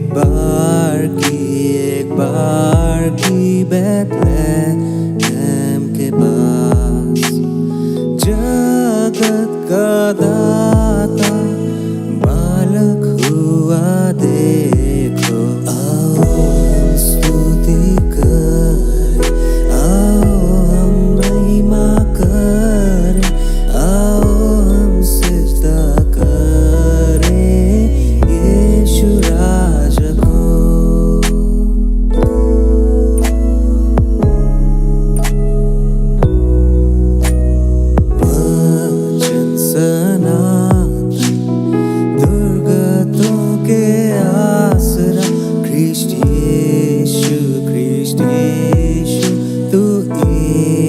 एक बार की बैतलहम के पास जगत का दाता बालक हुआ देखो। आओ हम स्तुति करें, आओ हम महिमा करें, आओ हम सिजदा करें यीशु राजा को। वचन सनातन दुर्गतों के आसरा, ख्रिस्ट यीशु तू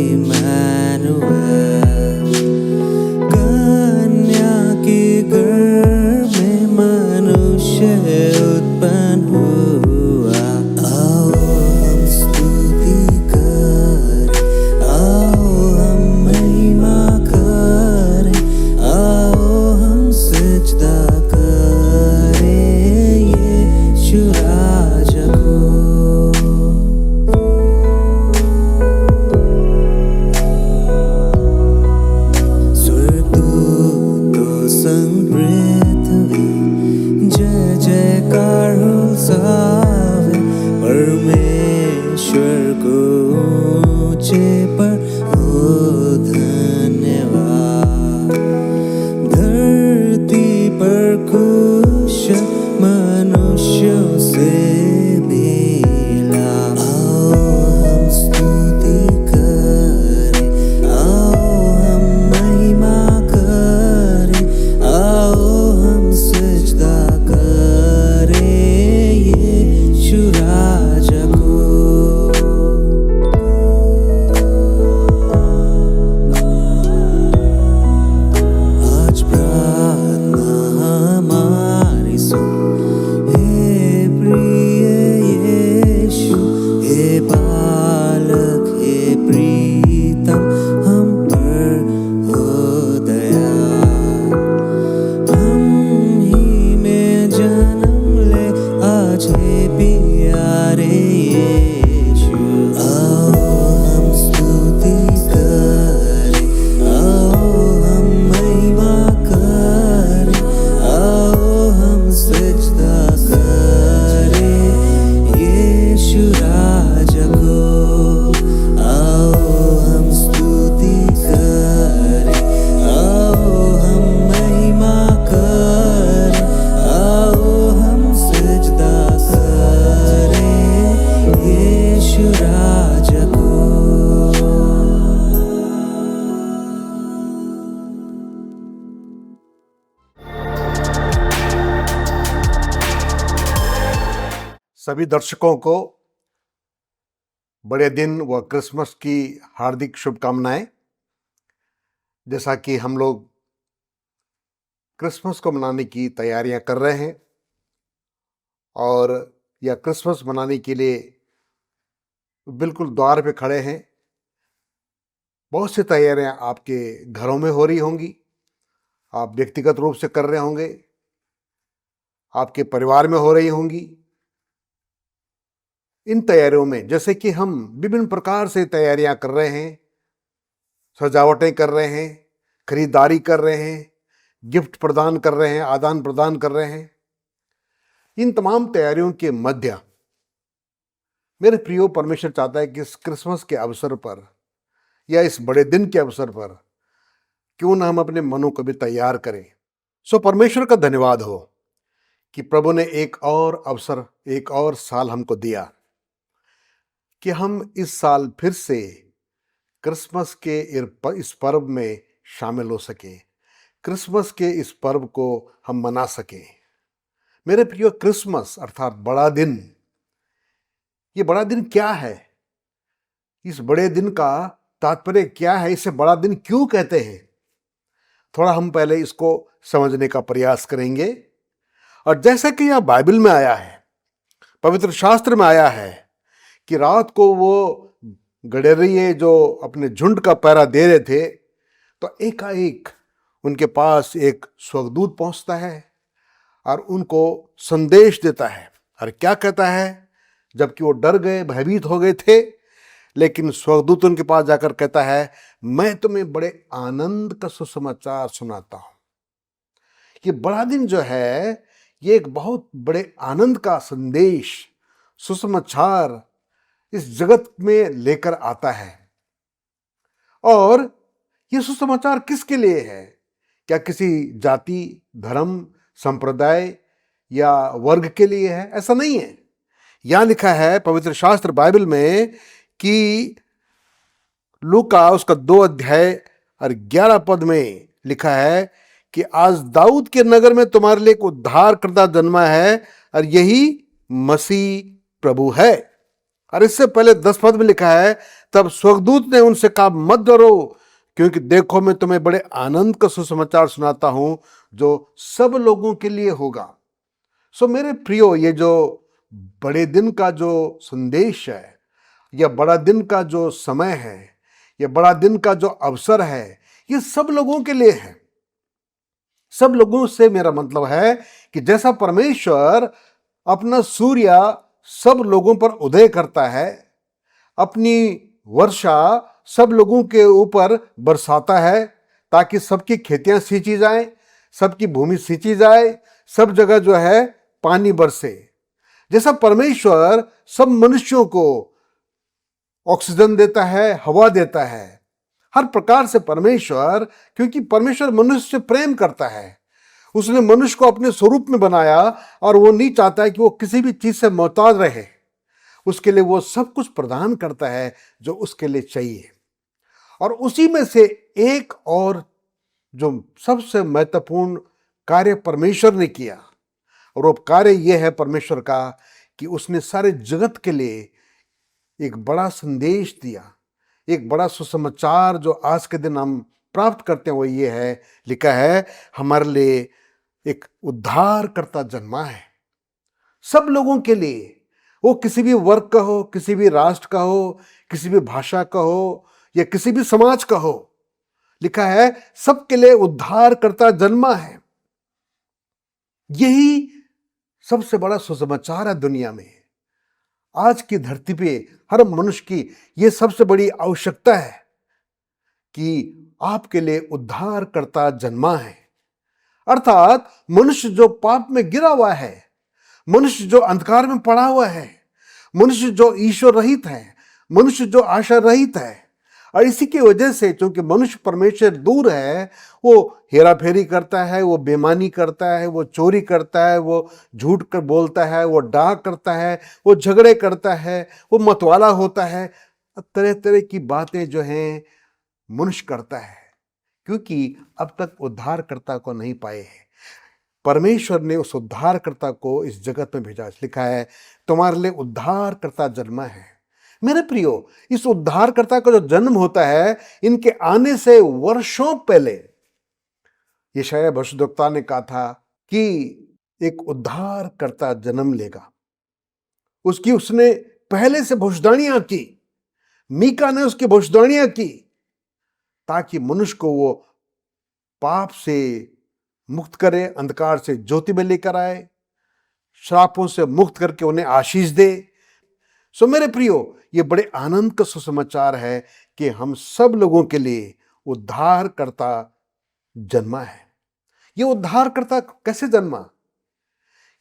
इम्मानुएल। कन्या के गर्भ में मनुष्य उत्पन्न हुआ। आओ हम स्तुति करें, आओ हम महिमा करें, आओ हम सिजदा करें यीशु राजा को। स्वर्गदूतों संग पृथ्वी जय जयकार उल्लावे, परमेश्वर को ऊंचे पर हो धन्यवाद। धरती पर कुशल मनुष्यों से मिला। आओ हम स्तुति करें, आओ हम महिमा करें, आओ हम सिजदा करें यीशु राजा को। आज प्रार्थना हमारी सुन, हे प्रिय यीशु, हे बालक, हे प्रीतम, हम पर हो दया। हम ही में जन्म ले आज हे प्यारे यीशु। आओ हम स्तुति करें, आओ हम महिमा करें, आओ हम सिजदा करें यीशु राजा को। आओ हम स्तुति करें, आओ हम महिमा करें, आओ हम सिजदा करें यीशु राजा को। सभी दर्शकों को बड़े दिन व क्रिसमस की हार्दिक शुभकामनाएं। जैसा कि हम लोग क्रिसमस को मनाने की तैयारियां कर रहे हैं और यह क्रिसमस मनाने के लिए बिल्कुल द्वार पे खड़े हैं। बहुत सी तैयारियां आपके घरों में हो रही होंगी, आप व्यक्तिगत रूप से कर रहे होंगे, आपके परिवार में हो रही होंगी। इन तैयारियों में जैसे कि हम विभिन्न प्रकार से तैयारियां कर रहे हैं, सजावटें कर रहे हैं, खरीदारी कर रहे हैं, गिफ्ट प्रदान कर रहे हैं, आदान प्रदान कर रहे हैं। इन तमाम तैयारियों के मध्य मेरे प्रियो, परमेश्वर चाहता है कि इस क्रिसमस के अवसर पर या इस बड़े दिन के अवसर पर क्यों ना हम अपने मनों को भी तैयार करें। सो परमेश्वर का धन्यवाद हो कि प्रभु ने एक और अवसर, एक और साल हमको दिया कि हम इस साल फिर से क्रिसमस के इस पर्व में शामिल हो सकें, क्रिसमस के इस पर्व को हम मना सकें। मेरे प्रियो, क्रिसमस अर्थात बड़ा दिन, ये बड़ा दिन क्या है? इस बड़े दिन का तात्पर्य क्या है? इसे बड़ा दिन क्यों कहते हैं? थोड़ा हम पहले इसको समझने का प्रयास करेंगे। और जैसा कि यह बाइबल में आया है, पवित्र शास्त्र में आया है कि रात को वो गडरिये जो अपने झुंड का पहरा दे रहे थे, तो एकाएक उनके पास एक स्वर्गदूत पहुंचता है और उनको संदेश देता है। और क्या कहता है, जबकि वो डर गए, भयभीत हो गए थे, लेकिन स्वर्गदूत उनके पास जाकर कहता है, मैं तुम्हें बड़े आनंद का सुसमाचार सुनाता हूं। ये बड़ा दिन जो है, ये एक बहुत बड़े आनंद का संदेश, सुसमाचार इस जगत में लेकर आता है। और ये सुसमाचार किसके लिए है? क्या किसी जाति, धर्म, संप्रदाय या वर्ग के लिए है? ऐसा नहीं है। यहां लिखा है पवित्र शास्त्र बाइबल में कि लूका उसका 2 अध्याय और 11 पद में लिखा है कि आज दाऊद के नगर में तुम्हारे लिए एक उद्धारकर्ता जन्मा है और यही मसीह प्रभु है। और इससे पहले 10 पद में लिखा है, तब स्वर्गदूत ने उनसे कहा, मत डरो, क्योंकि देखो मैं तुम्हें बड़े आनंद का सुसमाचार सुनाता हूं जो सब लोगों के लिए होगा। सो मेरे प्रियो, ये जो बड़े दिन का जो संदेश है, या बड़ा दिन का जो समय है, या बड़ा दिन का जो अवसर है, ये सब लोगों के लिए है। सब लोगों से मेरा मतलब है कि जैसा परमेश्वर अपना सूर्य सब लोगों पर उदय करता है, अपनी वर्षा सब लोगों के ऊपर बरसाता है, ताकि सबकी खेतियां सींची जाएं, सबकी भूमि सींची जाए, सब जगह जो है पानी बरसे, जैसा परमेश्वर सब मनुष्यों को ऑक्सीजन देता है, हवा देता है, हर प्रकार से परमेश्वर, क्योंकि परमेश्वर मनुष्य से प्रेम करता है, उसने मनुष्य को अपने स्वरूप में बनाया और वो नहीं चाहता है कि वो किसी भी चीज से मोहताज रहे। उसके लिए वो सब कुछ प्रदान करता है जो उसके लिए चाहिए। और उसी में से एक और जो सबसे महत्वपूर्ण कार्य परमेश्वर ने किया, और वो कार्य यह है परमेश्वर का कि उसने सारे जगत के लिए एक बड़ा संदेश दिया, एक बड़ा सुसमाचार जो आज के दिन हम प्राप्त करते हैं। वो ये है, लिखा है, हमारे लिए एक उद्धारकर्ता जन्मा है, सब लोगों के लिए। वो किसी भी वर्ग का हो, किसी भी राष्ट्र का हो, किसी भी भाषा का हो, या किसी भी समाज का हो, लिखा है सबके लिए उद्धारकर्ता जन्मा है। यही सबसे बड़ा सुसमाचार है दुनिया में। आज की धरती पे हर मनुष्य की यह सबसे बड़ी आवश्यकता है कि आपके लिए उद्धारकर्ता जन्मा है। अर्थात मनुष्य जो पाप में गिरा हुआ है, मनुष्य जो अंधकार में पड़ा हुआ है, मनुष्य जो ईश्वर रहित है, मनुष्य जो आशा रहित है, और इसी की वजह से क्योंकि मनुष्य परमेश्वर दूर है, वो हेरा फेरी करता है, वो बेईमानी करता है, वो चोरी करता है, वो झूठ कर बोलता है, वो डाक करता है, वो झगड़े करता है, वो मतवाला होता है, तरह तरह की बातें जो हैं मनुष्य करता है, क्योंकि अब तक उद्धारकर्ता को नहीं पाए हैं। परमेश्वर ने उस उद्धारकर्ता को इस जगत में भेजा। लिखा है तुम्हारे लिए उद्धारकर्ता जन्मा है। मेरे प्रियो, इस उद्धारकर्ता का जो जन्म होता है, इनके आने से वर्षों पहले यशायाह भविष्यद्वक्ता ने कहा था कि एक उद्धारकर्ता जन्म लेगा। उसकी उसने पहले से भविष्यवाणियां की, मीका ने उसकी भविष्यवाणियां की, ताकि मनुष्य को वो पाप से मुक्त करे, अंधकार से ज्योति में लेकर आए, श्रापों से मुक्त करके उन्हें आशीष दे। सो मेरे प्रियो, ये बड़े आनंद का सुसमाचार है कि हम सब लोगों के लिए उद्धारकर्ता जन्मा है। ये उद्धारकर्ता कैसे जन्मा?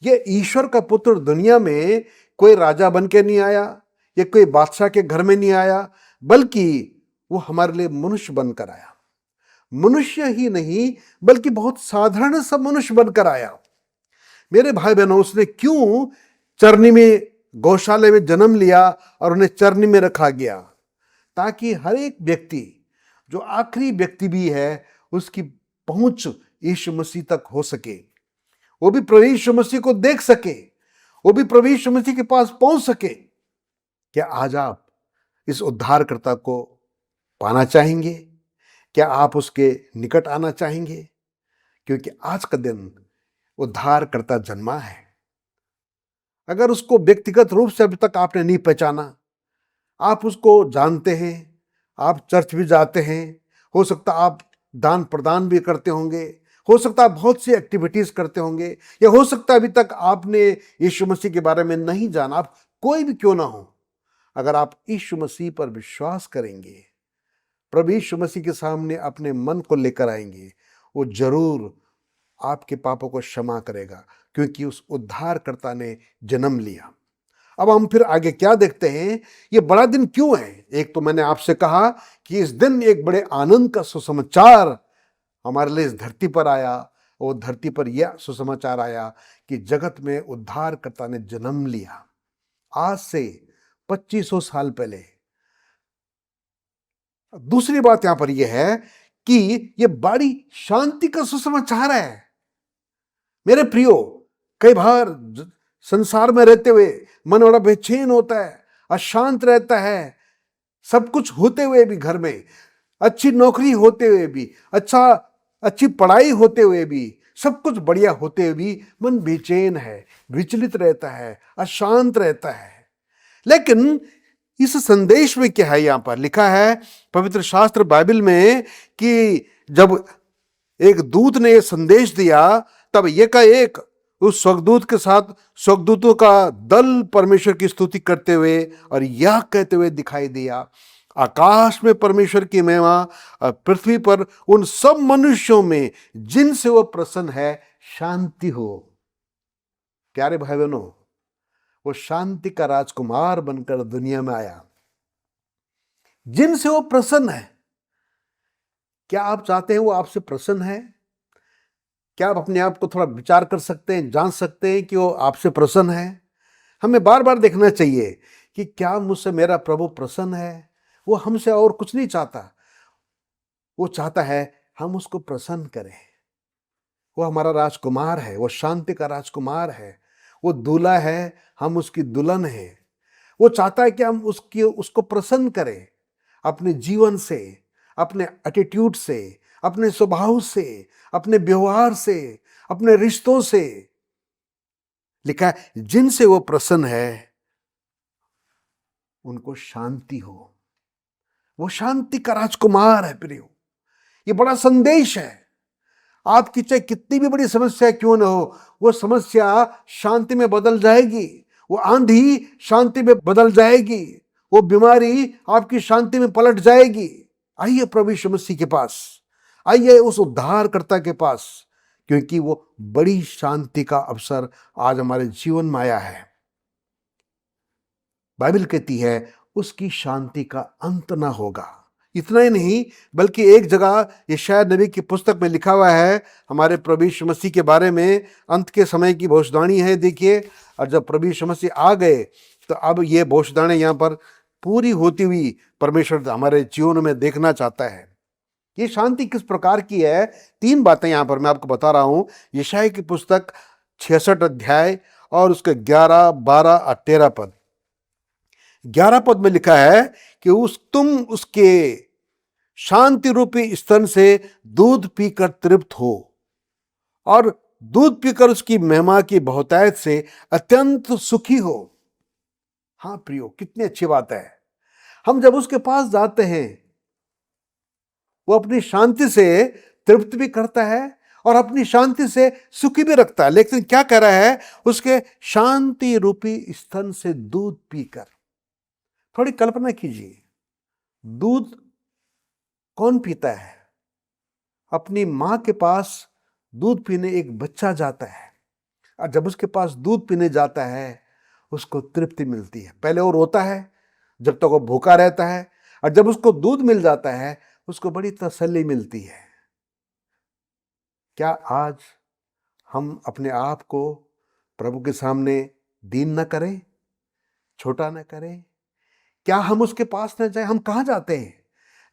ये ईश्वर का पुत्र दुनिया में कोई राजा बन के नहीं आया, या कोई बादशाह के घर में नहीं आया, बल्कि वो हमारे लिए मनुष्य बनकर आया। मनुष्य ही नहीं, बल्कि बहुत साधारण सा मनुष्य बनकर आया। मेरे भाई बहनों, उसने क्यों चरनी में, गौशाले में जन्म लिया और उन्हें चरनी में रखा गया? ताकि हर एक व्यक्ति, जो आखिरी व्यक्ति भी है, उसकी पहुंच यीशु मसीह तक हो सके, वो भी प्रभु यीशु मसीह को देख सके, वो भी प्रभु यीशु मसीह के पास पहुंच सके। क्या आज आप इस उद्धारकर्ता को पाना चाहेंगे? क्या आप उसके निकट आना चाहेंगे? क्योंकि आज का दिन उद्धारकर्ता जन्मा है। अगर उसको व्यक्तिगत रूप से अभी तक आपने नहीं पहचाना, आप उसको जानते हैं, आप चर्च भी जाते हैं, हो सकता आप दान प्रदान भी करते होंगे, हो सकता है बहुत सी एक्टिविटीज करते होंगे, या हो सकता है अभी तक आपने यीशु मसीह के बारे में नहीं जाना। आप कोई भी क्यों ना हो, अगर आप यीशु मसीह पर विश्वास करेंगे, प्रभु यीशु मसीह के सामने अपने मन को लेकर आएंगे, वो जरूर आपके पापों को क्षमा करेगा, क्योंकि उस उद्धारकर्ता ने जन्म लिया। अब हम फिर आगे क्या देखते हैं, ये बड़ा दिन क्यों है। एक तो मैंने आपसे कहा कि इस दिन एक बड़े आनंद का सुसमाचार हमारे लिए इस धरती पर आया। और धरती पर यह सुसमाचार आया कि जगत में उद्धारकर्ता ने जन्म लिया, आज से 2500 साल पहले। दूसरी बात यहां पर यह है कि यह बड़ी शांति का सुसमाचार है। मेरे प्रियो, कई बार संसार में रहते हुए मन बड़ा बेचैन होता है, अशांत रहता है। सब कुछ होते हुए भी, घर में अच्छी नौकरी होते हुए भी, अच्छी पढ़ाई होते हुए भी, सब कुछ बढ़िया होते हुए भी मन बेचैन है, विचलित रहता है, अशांत रहता है। लेकिन इस संदेश में क्या है, यहां पर लिखा है पवित्र शास्त्र बाइबल में कि जब एक दूत ने यह संदेश दिया, तब एक उस स्वर्गदूत के साथ स्वर्गदूतों का दल परमेश्वर की स्तुति करते हुए और यह कहते हुए दिखाई दिया, आकाश में परमेश्वर की महिमा और पृथ्वी पर उन सब मनुष्यों में जिनसे वो प्रसन्न है शांति हो। प्यारे भाई बहनों, वो शांति का राजकुमार बनकर दुनिया में आया, जिनसे वो प्रसन्न है। क्या आप चाहते हैं वो आपसे प्रसन्न है? क्या आप अपने आप को थोड़ा विचार कर सकते हैं, जान सकते हैं कि वो आपसे प्रसन्न है? हमें बार बार देखना चाहिए कि क्या मुझसे मेरा प्रभु प्रसन्न है। वो हमसे और कुछ नहीं चाहता, वो चाहता है हम उसको प्रसन्न करें। वो हमारा राजकुमार है, वो शांति का राजकुमार है, वो दूल्हा है, हम उसकी दुल्हन है। वो चाहता है कि हम उसको प्रसन्न करें, अपने जीवन से, अपने एटीट्यूड से, अपने स्वभाव से, अपने व्यवहार से, अपने रिश्तों से। लिखा है जिनसे वो प्रसन्न है उनको शांति हो। वो शांति का राजकुमार है प्रियो। ये बड़ा संदेश है। आपकी चाहे कितनी भी बड़ी समस्या क्यों ना हो, वो समस्या शांति में बदल जाएगी। वो आंधी शांति में बदल जाएगी। वो बीमारी आपकी शांति में पलट जाएगी। आइए प्रभु यीशु मसीह के पास, आइए उस उद्धारकर्ता के पास, क्योंकि वो बड़ी शांति का अवसर आज हमारे जीवन में आया है। बाइबल कहती है उसकी शांति का अंत ना होगा। इतना ही नहीं, बल्कि एक जगह यशायाह नबी की पुस्तक में लिखा हुआ है हमारे प्रभु यीशु मसीह के बारे में, अंत के समय की भविष्यवाणी है। देखिए, और जब प्रभु यीशु मसीह आ गए तो अब ये भविष्यवाणी यहाँ पर पूरी होती हुई परमेश्वर हमारे जीवन में देखना चाहता है। ये शांति किस प्रकार की है, 3 बातें यहाँ पर मैं आपको बता रहा हूँ। यशायाह की पुस्तक 66 अध्याय और उसके 11, 12 और 13 पद। 11 पद में लिखा है कि तुम उसके शांति रूपी स्तन से दूध पीकर तृप्त हो और दूध पीकर उसकी महिमा की बहुतायत से अत्यंत सुखी हो। हाँ प्रियो, कितनी अच्छी बात है। हम जब उसके पास जाते हैं, वो अपनी शांति से तृप्त भी करता है और अपनी शांति से सुखी भी रखता है। लेकिन क्या कह रहा है, उसके शांति रूपी स्तन से दूध पीकर। थोड़ी कल्पना कीजिए, दूध कौन पीता है? अपनी मां के पास दूध पीने एक बच्चा जाता है, और जब उसके पास दूध पीने जाता है उसको तृप्ति मिलती है। पहले वो रोता है जब तक वो भूखा रहता है, और जब उसको दूध मिल जाता है उसको बड़ी तसल्ली मिलती है। क्या आज हम अपने आप को प्रभु के सामने दीन न करें, छोटा न करें? क्या हम उसके पास न जाएं? हम कहाँ जाते हैं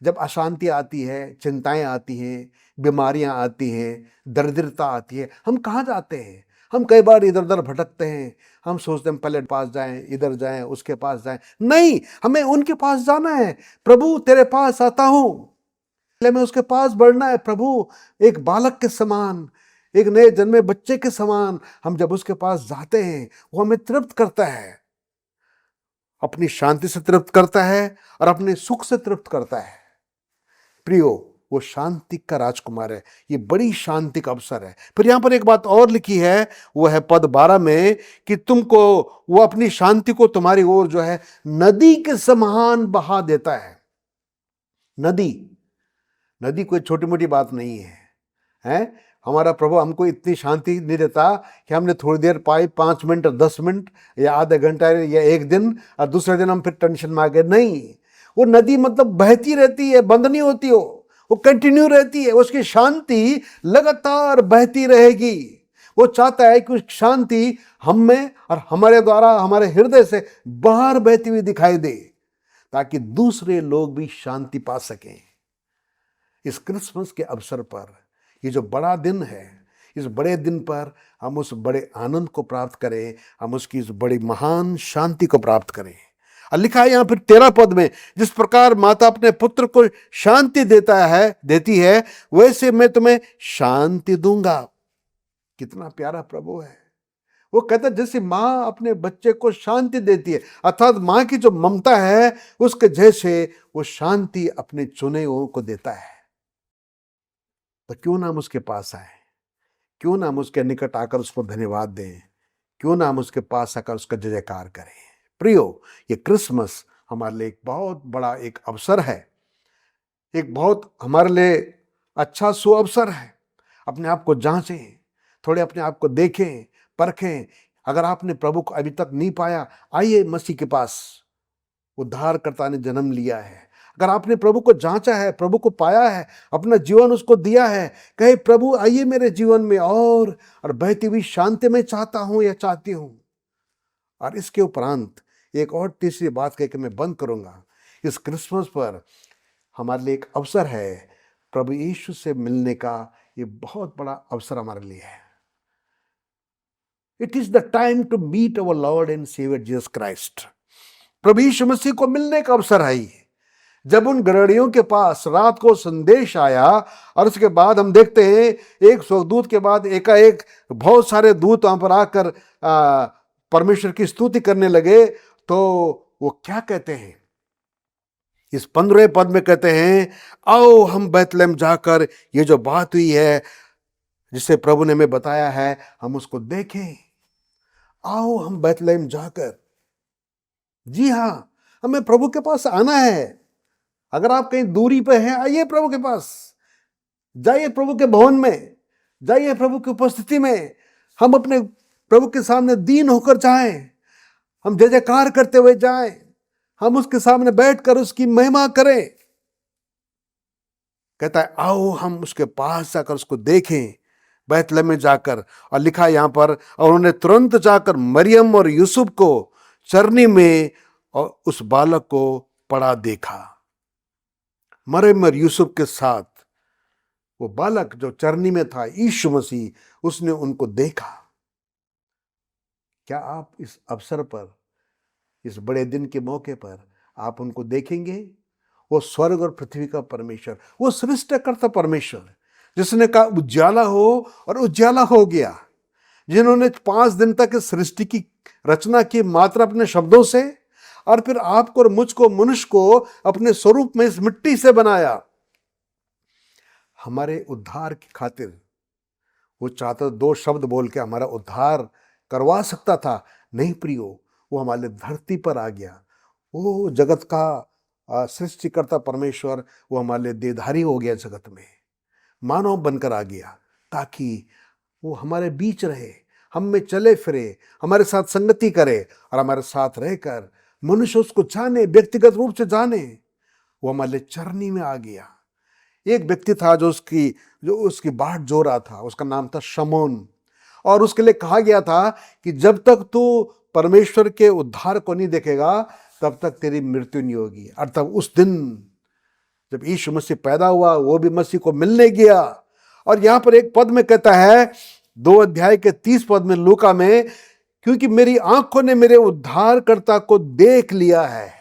जब अशांति आती है, चिंताएं आती हैं, बीमारियां आती हैं, दरिद्रता आती है? हम कहाँ जाते हैं? हम कई बार इधर उधर भटकते हैं। हम सोचते हैं पहले पास जाएं, इधर जाएं, उसके पास जाएं। नहीं, हमें उनके पास जाना है। प्रभु तेरे पास आता हूं, मैं उसके पास बढ़ना है। प्रभु एक बालक के समान, एक नए जन्मे बच्चे के समान हम जब उसके पास जाते हैं, वो हमें तृप्त करता है, अपनी शांति से तृप्त करता है और अपने सुख से तृप्त करता है। प्रियो, वो शांति का राजकुमार है। ये बड़ी शांति का अवसर है। फिर यहाँ पर एक बात और लिखी है, वो है पद 12 में, कि तुमको वो अपनी शांति को तुम्हारी ओर जो है नदी के समान बहा देता है। नदी कोई छोटी मोटी बात नहीं है। हमारा प्रभु हमको इतनी शांति नहीं देता कि हमने थोड़ी देर पाई, 5 मिनट, 10 मिनट या आधा घंटा या एक दिन, और दूसरे दिन हम फिर टेंशन में आ गए। नहीं, वो नदी मतलब बहती रहती है, बंद नहीं होती हो, वो कंटिन्यू रहती है। उसकी शांति लगातार बहती रहेगी। वो चाहता है कि उस शांति हम में और हमारे द्वारा, हमारे हृदय से बाहर बहती हुई दिखाई दे, ताकि दूसरे लोग भी शांति पा सकें। इस क्रिसमस के अवसर पर, ये जो बड़ा दिन है, इस बड़े दिन पर हम उस बड़े आनंद को प्राप्त करें, हम उसकी इस बड़ी महान शांति को प्राप्त करें। और लिखा है यहाँ फिर 13 पद में, जिस प्रकार माता अपने पुत्र को शांति देती है, वैसे मैं तुम्हें शांति दूंगा। कितना प्यारा प्रभु है। वो कहता है जैसे माँ अपने बच्चे को शांति देती है, अर्थात माँ की जो ममता है उसके जैसे वो शांति अपने चुने हुओं को देता है। तो क्यों ना हम उसके पास आए, क्यों ना हम उसके निकट आकर उसको धन्यवाद दें, क्यों ना हम उसके पास आकर उसका जय जयकार करें। प्रियो, ये क्रिसमस हमारे लिए एक बहुत बड़ा एक अवसर है, एक बहुत हमारे लिए अच्छा सुअवसर है। अपने आप को जांचें, थोड़े अपने आप को देखें, परखें। अगर आपने प्रभु को अभी तक नहीं पाया, आइए मसीह के पास। उद्धारकर्ता ने जन्म लिया है। अगर आपने प्रभु को जांचा है, प्रभु को पाया है, अपना जीवन उसको दिया है, कहे प्रभु आइए मेरे जीवन में और बहती हुई शांति में चाहता हूं या चाहती हूं। और इसके उपरांत एक और तीसरी बात कह के मैं बंद करूंगा। इस क्रिसमस पर हमारे लिए एक अवसर है, प्रभु यीशु से मिलने का। ये बहुत बड़ा अवसर हमारे लिए है। It is the time to meet our lord and saviour Jesus Christ. प्रभु यीशु मसीह को मिलने का अवसर है ये। जब उन गृहणियों के पास रात को संदेश आया, और उसके बाद हम देखते हैं एक स्वर्गदूत के बाद एकाएक बहुत सारे दूत वहां पर आकर परमेश्वर की स्तुति करने लगे, तो वो क्या कहते हैं? इस 15वें पद में कहते हैं, आओ हम बैतलहम जाकर ये जो बात हुई है जिसे प्रभु ने हमें बताया है, हम उसको देखें। आओ हम बैतलहम जाकर, जी हाँ, हमें प्रभु के पास आना है। अगर आप कहीं दूरी पे हैं, आइए प्रभु के पास, जाइए प्रभु के भवन में, जाइए प्रभु की उपस्थिति में। हम अपने प्रभु के सामने दीन होकर जाएं, हम जय जयकार करते हुए जाएं, हम उसके सामने बैठकर उसकी महिमा करें। कहता है आओ हम उसके पास जाकर उसको देखें, बैतलहम में जाकर। और लिखा यहां पर, और उन्होंने तुरंत जाकर मरियम और यूसुफ को चरनी में और उस बालक को पड़ा देखा। मरियम और यूसुफ के साथ वो बालक जो चरनी में था, यीशु मसीह, उसने उनको देखा। क्या आप इस अवसर पर, इस बड़े दिन के मौके पर आप उनको देखेंगे? वो स्वर्ग और पृथ्वी का परमेश्वर, वो सृष्टिकर्ता परमेश्वर, जिसने कहा उज्याला हो और उज्याला हो गया, जिन्होंने 5 दिन तक इस सृष्टि की रचना की मात्र अपने शब्दों से, और फिर आपको और मुझको, मनुष्य को अपने स्वरूप में इस मिट्टी से बनाया हमारे उद्धार की खातिर। वो चाहता 2 शब्द बोल के हमारा उद्धार करवा सकता था। नहीं प्रियो, वो हमारे धरती पर आ गया। वो जगत का सृष्टिकर्ता परमेश्वर, वो हमारे लिए देहधारी हो गया, जगत में मानव बनकर आ गया, ताकि वो हमारे बीच रहे, हम में चले फिरे, हमारे साथ संगति करे, और हमारे साथ रहकर मनुष्य उसको जाने, व्यक्तिगत रूप से जाने। वो हमारे लिए चरनी में आ गया। एक व्यक्ति था जो उसकी बाट जो रहा था, उसका नाम था शमौन, और उसके लिए कहा गया था कि जब तक तू परमेश्वर के उद्धार को नहीं देखेगा, तब तक तेरी मृत्यु नहीं होगी। और तब उस दिन जब यीशु मसीह पैदा हुआ, वो भी मसीह को मिलने गया। और यहां पर एक पद में कहता है, 2 अध्याय के 30 पद में लूका में, क्योंकि मेरी आंखों ने मेरे उद्धारकर्ता को देख लिया है।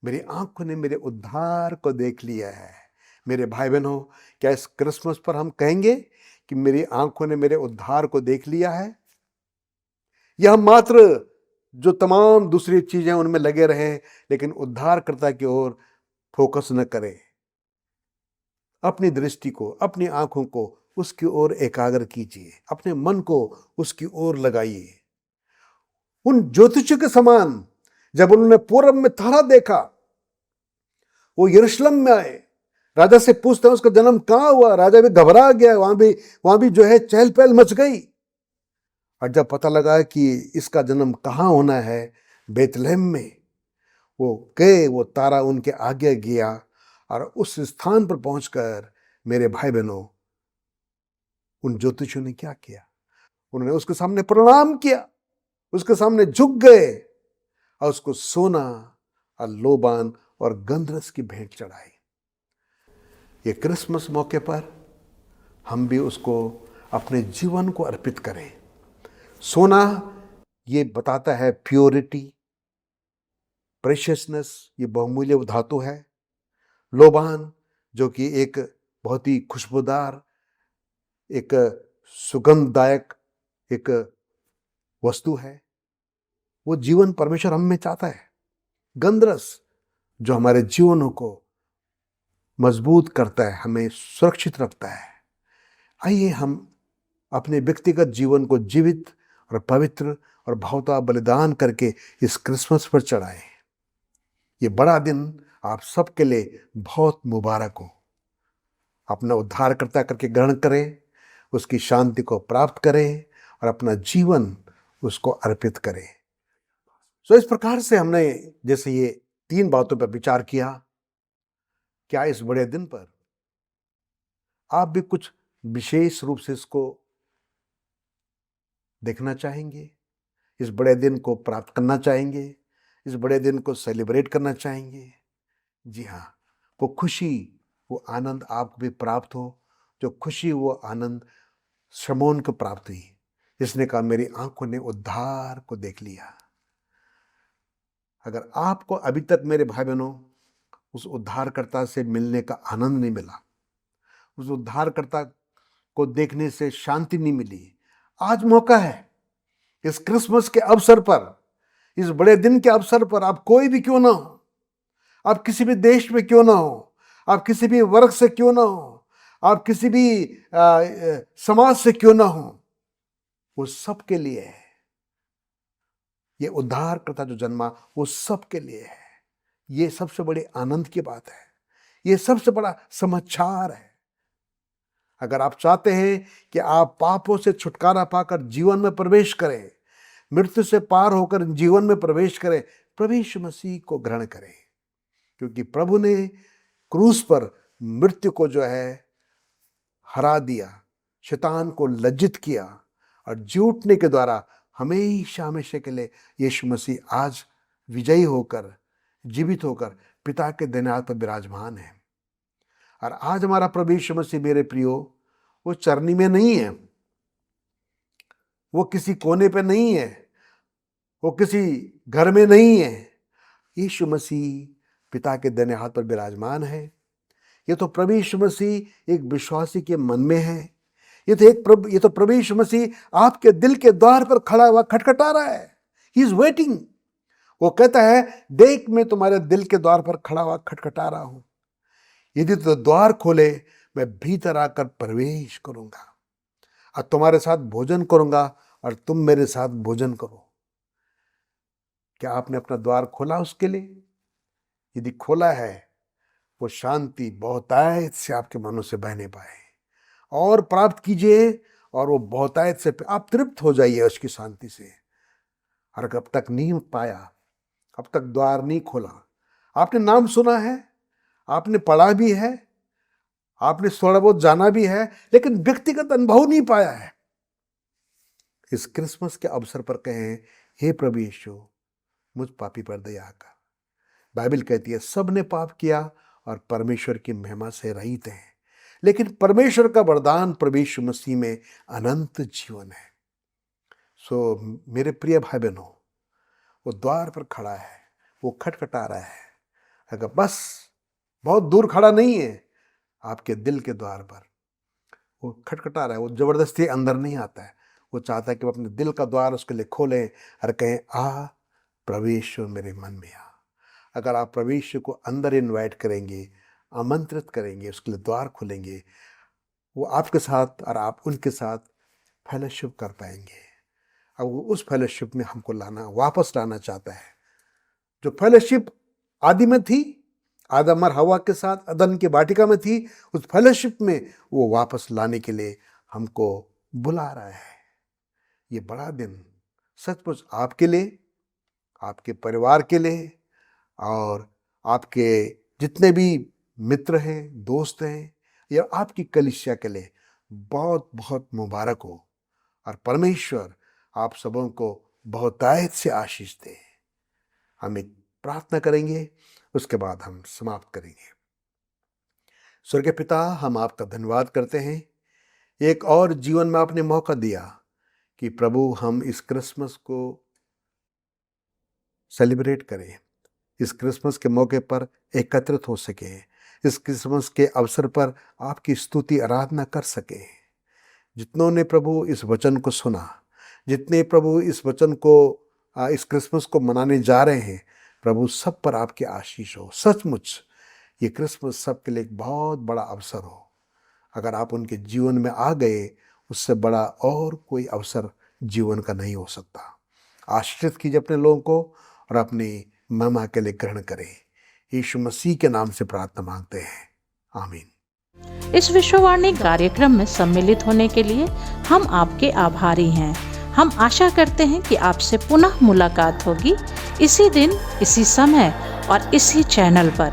मेरी आंखों ने मेरे उद्धार को देख लिया है। मेरे भाई बहनों, क्या इस क्रिसमस पर हम कहेंगे कि मेरी आंखों ने मेरे उद्धार को देख लिया है? यह मात्र जो तमाम दूसरी चीजें उनमें लगे रहे, लेकिन उद्धारकर्ता की ओर फोकस न करें। अपनी दृष्टि को, अपनी आंखों को उसकी ओर एकाग्र कीजिए, अपने मन को उसकी ओर लगाइए। उन ज्योतिषियों के समान जब उन्होंने पूरब में तारा देखा, वो यरूशलेम में आए, राजा से पूछते हैं उसका जन्म कहां हुआ। राजा भी घबरा गया, वहां भी जो है चहल पहल मच गई। और जब पता लगा कि इसका जन्म कहां होना है, बेतलहम में, वो गए, वो तारा उनके आगे गया। और उस स्थान पर पहुंचकर मेरे भाई बहनों, उन ज्योतिषियों ने क्या किया? उन्होंने उसके सामने प्रणाम किया, उसके सामने झुक गए और उसको सोना और लोबान और गंधरस की भेंट चढ़ाई। ये क्रिसमस मौके पर हम भी उसको अपने जीवन को अर्पित करें। सोना ये बताता है प्योरिटी, प्रेशियसनेस, ये बहुमूल्य धातु है। लोबान जो कि एक बहुत ही खुशबूदार, एक सुगंधदायक एक वस्तु है, वो जीवन परमेश्वर हम में चाहता है। गंधरस जो हमारे जीवनों को मजबूत करता है, हमें सुरक्षित रखता है। आइए हम अपने व्यक्तिगत जीवन को जीवित और पवित्र और भावता बलिदान करके इस क्रिसमस पर चढ़ाएं। ये बड़ा दिन आप सबके लिए बहुत मुबारक हो। अपना उद्धारकर्ता करके ग्रहण करें, उसकी शांति को प्राप्त करें और अपना जीवन उसको अर्पित करें। सो इस प्रकार से हमने जैसे ये 3 बातों पर विचार किया, क्या इस बड़े दिन पर आप भी कुछ विशेष रूप से इसको देखना चाहेंगे, इस बड़े दिन को प्राप्त करना चाहेंगे, इस बड़े दिन को सेलिब्रेट करना चाहेंगे? जी हाँ, वो खुशी, वो आनंद आपको भी प्राप्त हो, जो खुशी वो आनंद शमौन को प्राप्त हुई, जिसने कहा मेरी आंखों ने उद्धार को देख लिया। अगर आपको अभी तक मेरे भाई बहनों उस उद्धारकर्ता से मिलने का आनंद नहीं मिला, उस उद्धारकर्ता को देखने से शांति नहीं मिली, आज मौका है। इस क्रिसमस के अवसर पर, इस बड़े दिन के अवसर पर, आप कोई भी क्यों ना हो, आप किसी भी देश में क्यों ना हो, आप किसी भी वर्ग से क्यों ना हो, आप किसी भी समाज से क्यों ना हो, वो सबके लिए है। ये उद्धारकर्ता जो जन्मा वो सबके लिए है। ये सबसे बड़ी आनंद की बात है, ये सबसे बड़ा समाचार है। अगर आप चाहते हैं कि आप पापों से छुटकारा पाकर जीवन में प्रवेश करें, मृत्यु से पार होकर जीवन में प्रवेश करें, प्रभु यीशु मसीह को ग्रहण करें। क्योंकि प्रभु ने क्रूस पर मृत्यु को जो है हरा दिया, शैतान को लज्जित किया और जी उठने के द्वारा हमेशा हमेशा के लिए यीशु मसीह आज विजयी होकर, जीवित होकर पिता के दाहिने हाथ पर विराजमान है। और आज हमारा प्रभु यीशु मसीह मेरे प्रियो, वो चरनी में नहीं है, वो किसी कोने पे नहीं है, वो किसी घर में नहीं है। यीशु मसीह पिता के दाहिने हाथ पर विराजमान है। ये तो प्रभु यीशु मसीह एक विश्वासी के मन में है। ये तो प्रभु यीशु मसीह आपके दिल के द्वार पर खड़ा हुआ खटखटा रहा है। He is waiting. वो कहता है, देख मैं तुम्हारे दिल के द्वार पर खड़ा हुआ खटखटा रहा हूं। यदि तो द्वार खोले, मैं भीतर आकर प्रवेश करूंगा और तुम्हारे साथ भोजन करूंगा और तुम मेरे साथ भोजन करो। क्या आपने अपना द्वार खोला उसके लिए? यदि खोला है, वो शांति बहुतायत से आपके मनों से बहने पाए और प्राप्त कीजिए, और वो बहुतायत से आप तृप्त हो जाइए उसकी शांति से। और अब तक नहीं पाया, अब तक द्वार नहीं खोला, आपने नाम सुना है, आपने पढ़ा भी है, आपने थोड़ा बहुत जाना भी है, लेकिन व्यक्तिगत अनुभव नहीं पाया है, इस क्रिसमस के अवसर पर कहें, हे प्रभु यीशु मुझ पापी पर दया कर। बाइबल कहती है सब ने पाप किया और परमेश्वर की महिमा से रहित हैं, लेकिन परमेश्वर का वरदान प्रभु यीशु मसीह में अनंत जीवन है। सो मेरे प्रिय भाई बहनों, वो द्वार पर खड़ा है, वो खटखटा रहा है। अगर बस बहुत दूर खड़ा नहीं है, आपके दिल के द्वार पर वो खटखटा रहा है। वो जबरदस्ती अंदर नहीं आता है, वो चाहता है कि वो अपने दिल का द्वार उसके लिए खोलें और कहें, आ प्रभु यीशु मेरे मन में आ। अगर आप प्रभु यीशु को अंदर इनवाइट करेंगे, आमंत्रित करेंगे, उसके लिए द्वार खोलेंगे, वो आपके साथ और आप उनके साथ फेलोशिप कर पाएंगे। अब वो उस फेलोशिप में हमको वापस लाना चाहता है। जो फेलोशिप आदि में थी, आदम और हवा के साथ अदन की वाटिका में थी, उस फेलोशिप में वो वापस लाने के लिए हमको बुला रहा है। ये बड़ा दिन सचमुच आपके लिए, आपके परिवार के लिए और आपके जितने भी मित्र हैं, दोस्त हैं, या आपकी कलीसिया के लिए बहुत बहुत मुबारक हो। और परमेश्वर आप सबों को बहुतायत से आशीष दे। हम एक प्रार्थना करेंगे, उसके बाद हम समाप्त करेंगे। स्वर्गीय पिता, हम आपका धन्यवाद करते हैं, एक और जीवन में आपने मौका दिया कि प्रभु हम इस क्रिसमस को सेलिब्रेट करें, इस क्रिसमस के मौके पर एकत्रित हो सके, इस क्रिसमस के अवसर पर आपकी स्तुति आराधना कर सके। जितनों ने प्रभु इस वचन को सुना, जितने प्रभु इस वचन को इस क्रिसमस को मनाने जा रहे हैं, प्रभु सब पर आपकी आशीष हो। सचमुच ये क्रिसमस सबके लिए एक बहुत बड़ा अवसर हो। अगर आप उनके जीवन में आ गए, उससे बड़ा और कोई अवसर जीवन का नहीं हो सकता। आशीषित कीजिए अपने लोगों को और अपनी महिमा के लिए ग्रहण करें। यीशु मसीह के नाम से प्रार्थना मांगते हैं, आमीन। इस विश्ववाणी कार्यक्रम में सम्मिलित होने के लिए हम आपके आभारी हैं। हम आशा करते हैं कि आपसे पुनः मुलाकात होगी, इसी दिन, इसी समय और इसी चैनल पर।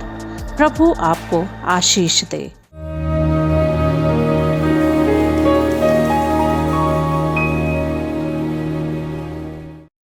प्रभु आपको आशीष दे।